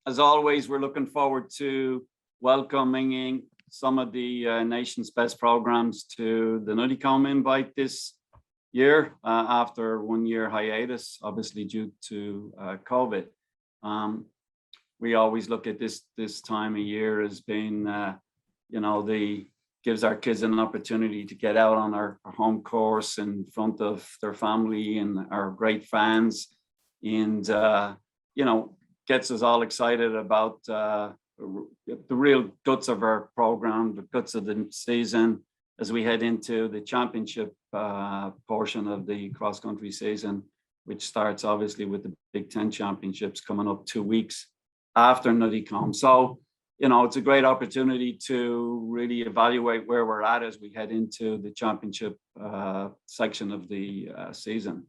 as always, we're looking forward to welcoming some of the nation's best programs to the Nuttycombe Invite this year after 1 year hiatus, obviously due to COVID. We always look at this time of year as being, gives our kids an opportunity to get out on our home course in front of their family and our great fans, and gets us all excited about the real guts of our program, the guts of the season as we head into the championship portion of the cross-country season, which starts obviously with the Big Ten championships coming up 2 weeks after Nuttycombe. So, it's a great opportunity to really evaluate where we're at as we head into the championship section of the season.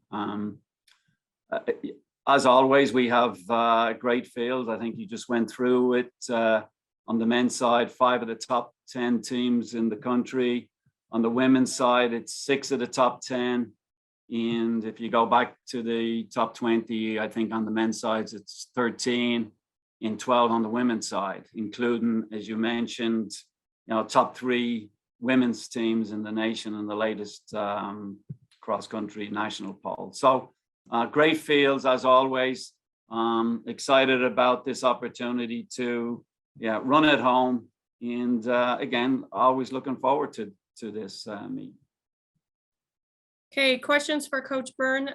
As always, we have a great field. I think you just went through it. On the men's side, 5 of the top 10 teams in the country. On the women's side, it's 6 of the top 10. And if you go back to the top 20, I think on the men's side, it's 13 and 12 on the women's side, including, as you mentioned, top 3 women's teams in the nation in the latest cross-country national poll. So great fields as always. Excited about this opportunity to run at home, and again, always looking forward to this meet. Okay, questions for Coach Byrne.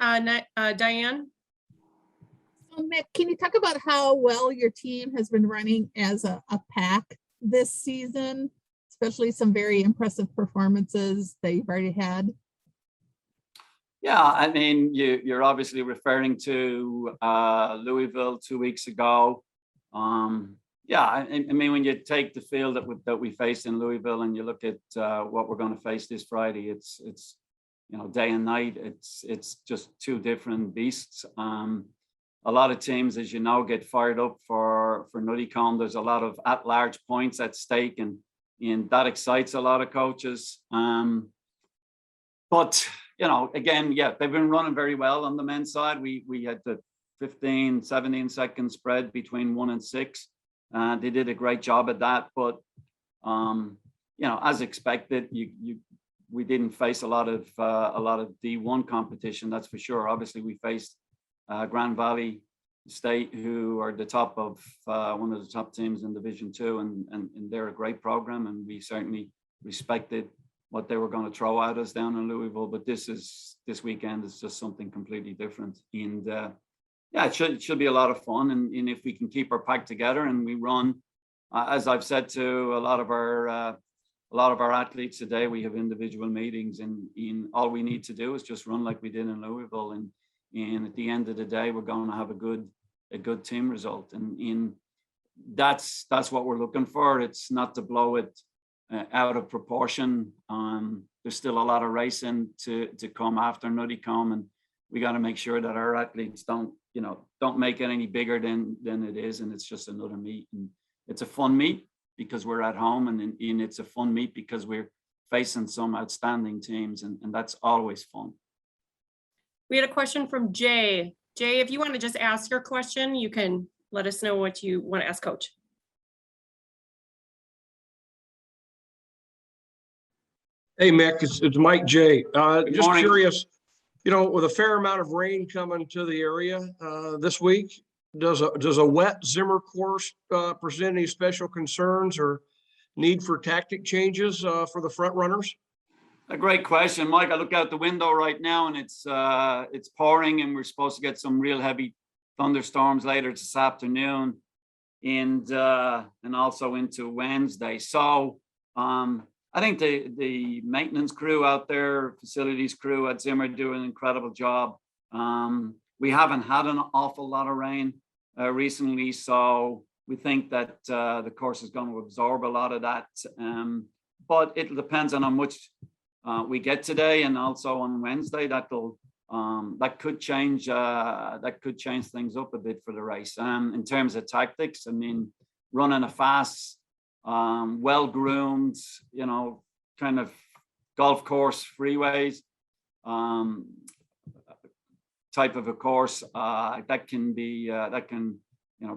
Diane? So Mick, can you talk about how well your team has been running as a pack this season, especially some very impressive performances that you've already had? Yeah, I mean, you're obviously referring to Louisville 2 weeks ago. I mean, when you take the field that we faced in Louisville and you look at what we're going to face this Friday, it's day and night. It's just 2 different beasts. A lot of teams, as you know, get fired up for Nuttycombe. There's a lot of at-large points at stake, and that excites a lot of coaches. But again, they've been running very well on the men's side. We had the 15, 17 second spread between 1 and 6. They did a great job at that, but as expected, we didn't face a lot of D1 competition, that's for sure. Obviously, we faced Grand Valley State, who are the top of one of the top teams in Division 2, and they're a great program, and we certainly respected what they were going to throw at us down in Louisville. But this weekend is just something completely different, and it should be a lot of fun. And if we can keep our pack together and we run, as I've said to a lot of our athletes today, we have individual meetings, and all we need to do is just run like we did in Louisville, and at the end of the day, we're going to have a good team result, and that's what we're looking for. It's not to blow it out of proportion. There's still a lot of racing to come after Nuttycombe, and we got to make sure that our athletes don't make it any bigger than it is, and it's just another meet. And it's a fun meet because we're at home, and it's a fun meet because we're facing some outstanding teams, and that's always fun. We had a question from Jay. Jay, if you want to just ask your question, you can let us know what you want to ask Coach. Hey, Mick, it's Mike J. Just morning. Curious, with a fair amount of rain coming to the area this week, does a wet Zimmer course present any special concerns or need for tactic changes for the front runners? A great question, Mike. I look out the window right now, and it's pouring, and we're supposed to get some real heavy thunderstorms later this afternoon, and also into Wednesday. So I think the maintenance crew out there, facilities crew at Zimmer, do an incredible job. We haven't had an awful lot of rain recently, so we think that the course is going to absorb a lot of that. But it depends on how much we get today, and also on Wednesday. That could change things up a bit for the race. In terms of tactics, I mean, running a fast, well-groomed, kind of golf course freeways type of a course, that can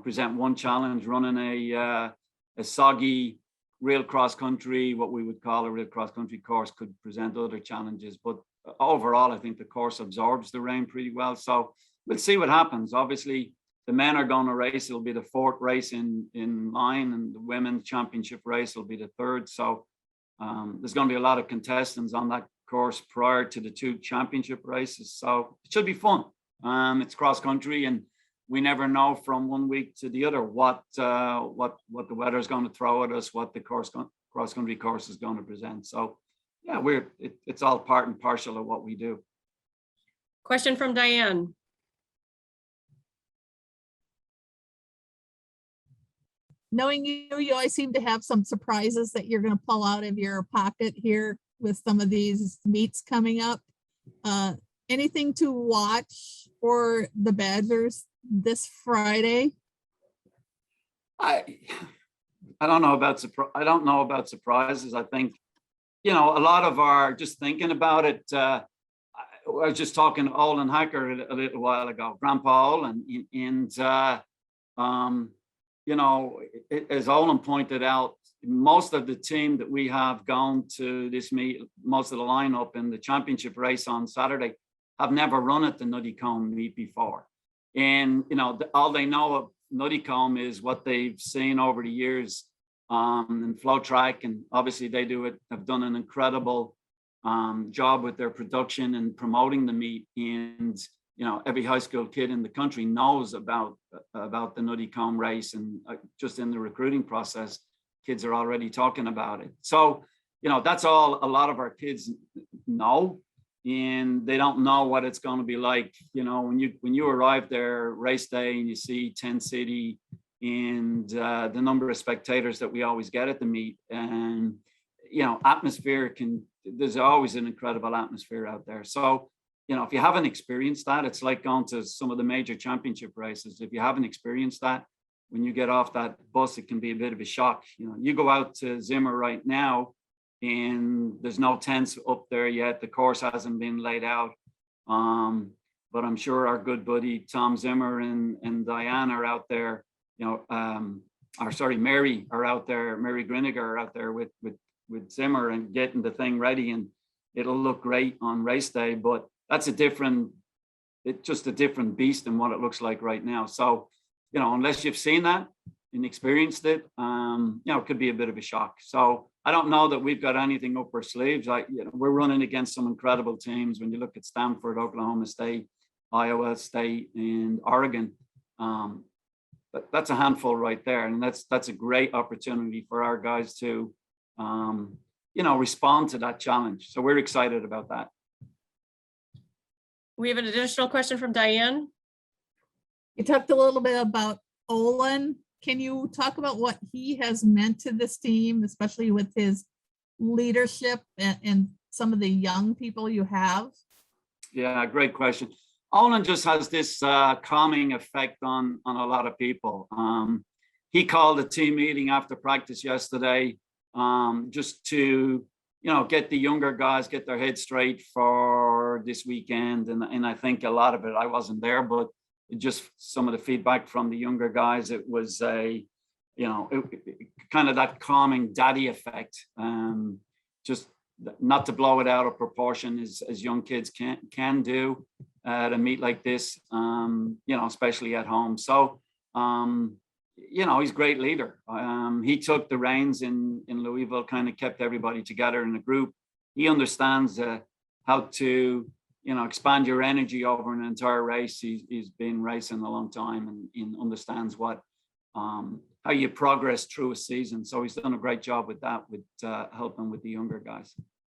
present one challenge, running a soggy real cross country, what we would call a real cross country course, could present other challenges. But overall, I think the course absorbs the rain pretty well. So we'll see what happens. Obviously, the men are going to race. It'll be the 4th race in line, and the women's championship race will be the 3rd. So there's going to be a lot of contestants on that course prior to the 2 championship races. So it should be fun. It's cross country, and we never know from one week to the other what the weather is going to throw at us, what the cross country course is going to present. So yeah, it's all part and parcel of what we do. Question from Diane. Knowing you always seem to have some surprises that you're going to pull out of your pocket here with some of these meets coming up. Anything to watch for the Badgers this Friday? I don't know about surprises. I think, a lot of our, just thinking about it, I was just talking to Olin Hacker a little while ago, Grandpa Olin, and as Olin pointed out, most of the team that we have gone to this meet, most of the lineup in the championship race on Saturday, have never run at the Nuttycombe meet before. And, all they know of Nuttycombe is what they've seen over the years in flow track. And obviously they have done an incredible job with their production and promoting the meet. And, every high school kid in the country knows about the Nuttycombe race. And just in the recruiting process, kids are already talking about it. So, that's all a lot of our kids know. And they don't know what it's going to be like, when you arrive there race day and you see 10 city and the number of spectators that we always get at the meet, and atmosphere there's always an incredible atmosphere out there. So if you haven't experienced that, it's like going to some of the major championship races. If you haven't experienced that, when you get off that bus, it can be a bit of a shock. You go out to Zimmer right now, and there's no tents up there yet. The course hasn't been laid out. But I'm sure our good buddy Tom Zimmer and Diane are out there, Mary are out there, Mary Griniger are out there with Zimmer and getting the thing ready, and it'll look great on race day. But that's just a different beast than what it looks like right now. So, unless you've seen that and experienced it, it could be a bit of a shock. So I don't know that we've got anything up our sleeves. We're running against some incredible teams. When you look at Stanford, Oklahoma State, Iowa State, and Oregon, that's a handful right there. And that's a great opportunity for our guys to, respond to that challenge. So we're excited about that. We have an additional question from Diane. You talked a little bit about Olin. Can you talk about what he has meant to this team, especially with his leadership and some of the young people you have? Yeah, great question. Olin just has this calming effect on a lot of people. He called a team meeting after practice yesterday, just to get the younger guys, get their heads straight for this weekend. And I think a lot of it, I wasn't there, but just some of the feedback from the younger guys, it was kind of that calming daddy effect. Just not to blow it out of proportion as young kids can do at a meet like this, especially at home. So, he's a great leader. He took the reins in Louisville, kind of kept everybody together in a group. He understands how to, expand your energy over an entire race. He's been racing a long time and understands how you progress through a season. So he's done a great job with that, with helping with the younger guys.